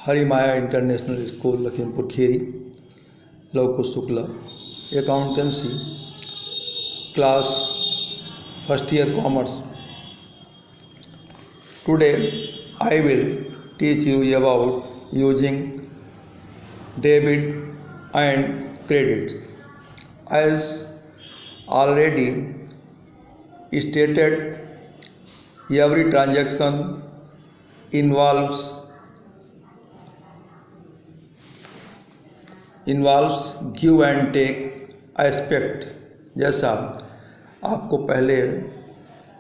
Harimaya international school Lakhimpur Kheri, Lavkush Shukla, accountancy, class first year commerce. Today I will teach you about using debit and credit. As already stated, every transaction involves give and take aspect. जैसा आपको पहले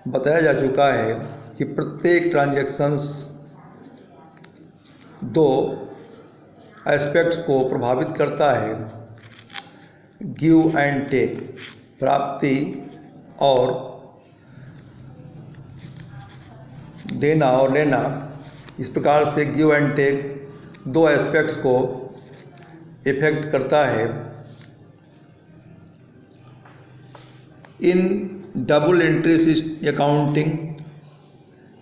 बताया जा चुका है कि प्रत्येक ट्रांजैक्शंस दो एस्पेक्ट्स को प्रभावित करता है, गिव एंड टेक, प्राप्ति और देना और लेना. इस प्रकार से गिव एंड टेक दो एस्पेक्ट्स को इफेक्ट करता है. In double entry accounting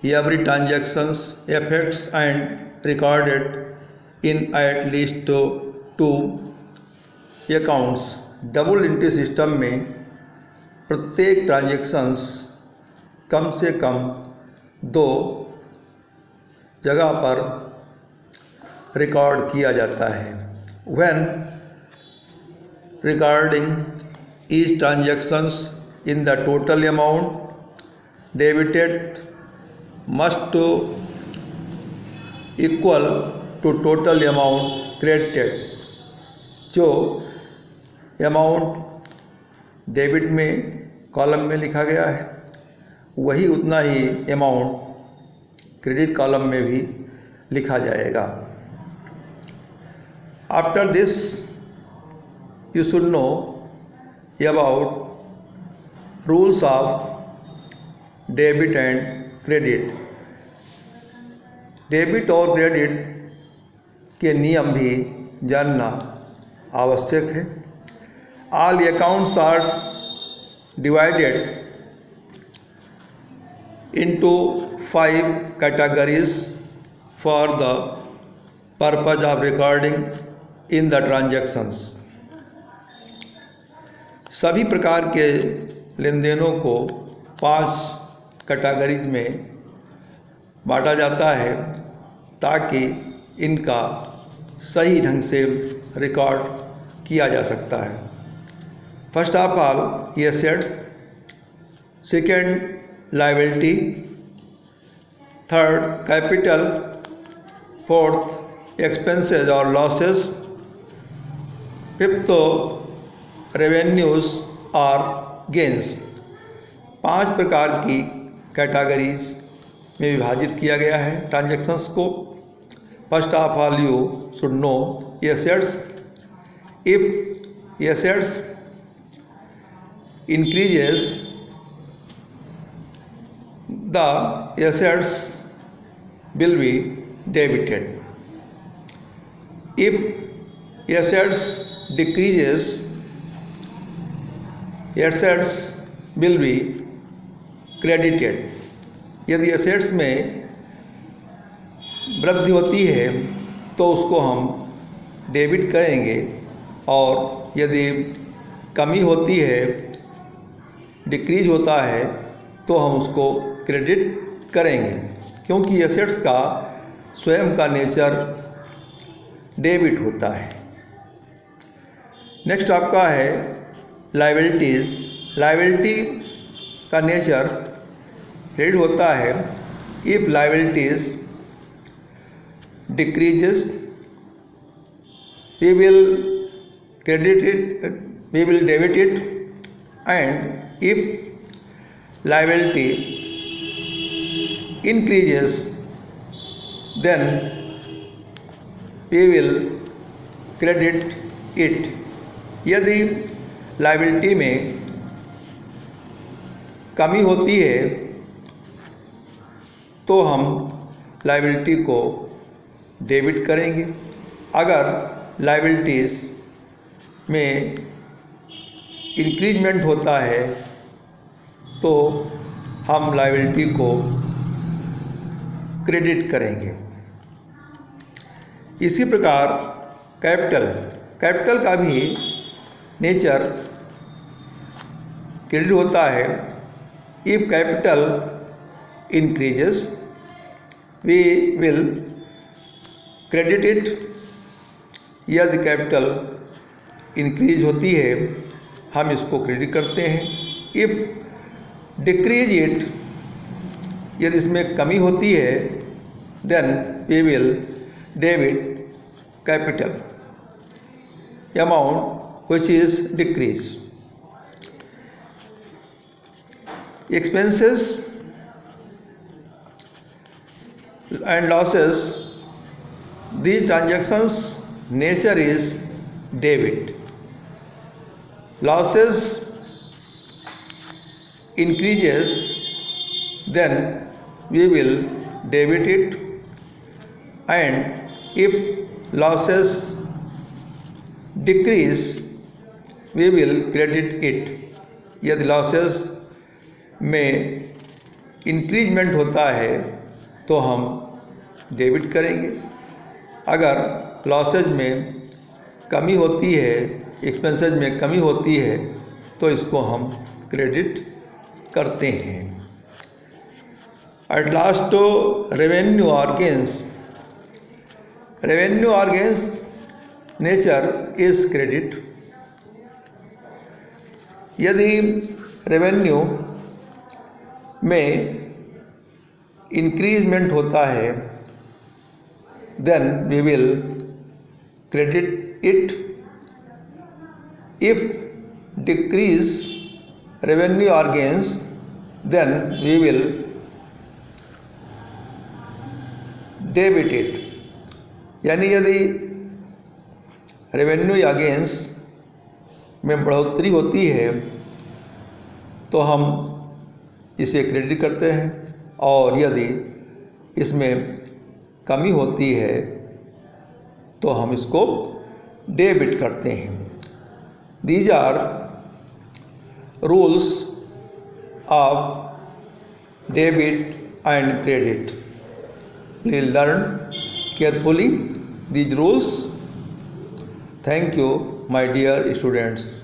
every transactions affects and recorded in at least two accounts. Double entry system में प्रत्येक ट्रांजैक्शंस कम से कम दो जगह पर रिकॉर्ड किया जाता है. When recording each transactions in the total amount debited must equal to total amount credited. जो अमाउंट डेबिट में कॉलम में लिखा गया है वही उतना ही अमाउंट क्रेडिट कॉलम में भी लिखा जाएगा. After this you should know about rules of debit and credit. Debit और क्रेडिट के नियम भी जानना आवश्यक है. All accounts are divided into 5 categories for the purpose of recording in the transactions. सभी प्रकार के लेन देनों को 5 कैटेगरीज में बांटा जाता है ताकि इनका सही ढंग से रिकॉर्ड किया जा सकता है. First of all assets, second liability, third capital, fourth expenses और लॉसेस, फिफ्थ रेवेन्यूज और गेंस. 5 प्रकार की कैटेगरीज में विभाजित किया गया है ट्रांजैक्शंस को. First of all you should know assets. If assets increases the assets will be debited. If assets decreases assets will be credited. यदि एसेट्स में वृद्धि होती है तो उसको हम डेबिट करेंगे और यदि कमी होती है, डिक्रीज होता है, तो हम उसको क्रेडिट करेंगे क्योंकि एसेट्स का स्वयं का नेचर डेबिट होता है. नेक्स्ट आपका है लायबिलिटीज़. लायबिलिटी का नेचर क्रेडिट होता है. If liabilities decreases we will debit it, and if liability increases then we will credit it. यदि लायबिलिटी में कमी होती है तो हम लायबिलिटी को डेबिट करेंगे. अगर लायबिलिटीज़ में इंक्रीजमेंट होता है तो हम लायबिलिटी को क्रेडिट करेंगे. इसी प्रकार कैपिटल का भी नेचर क्रेडिट होता है। If capital increases we will credit it. यदि कैपिटल इंक्रीज होती है हम इसको क्रेडिट करते हैं। इफ डिक्रीज इट, यदि इसमें कमी होती है then we will debit capital amount which is decrease. Expenses and losses, these transactions nature is debit. Losses increases then we will debit it, and if losses decrease we will credit it. यदि losses में increment होता है तो हम debit करेंगे। अगर losses में कमी होती है, एक्सपेंसेस में कमी होती है तो इसको हम क्रेडिट करते हैं। एट लास्ट रेवेन्यू और गेंस। रेवेन्यू और गेंस नेचर इज क्रेडिट। यदि रेवेन्यू में इंक्रीजमेंट होता है then we will credit it. If decrease revenue or gains then we will debit it. यानी यदि रेवेन्यू या गेंस में बढ़ोतरी होती है तो हम इसे क्रेडिट करते हैं, और यदि इसमें कमी होती है तो हम इसको डेबिट करते हैं। These are rules of debit and credit. Please learn carefully these rules. Thank you, my dear students.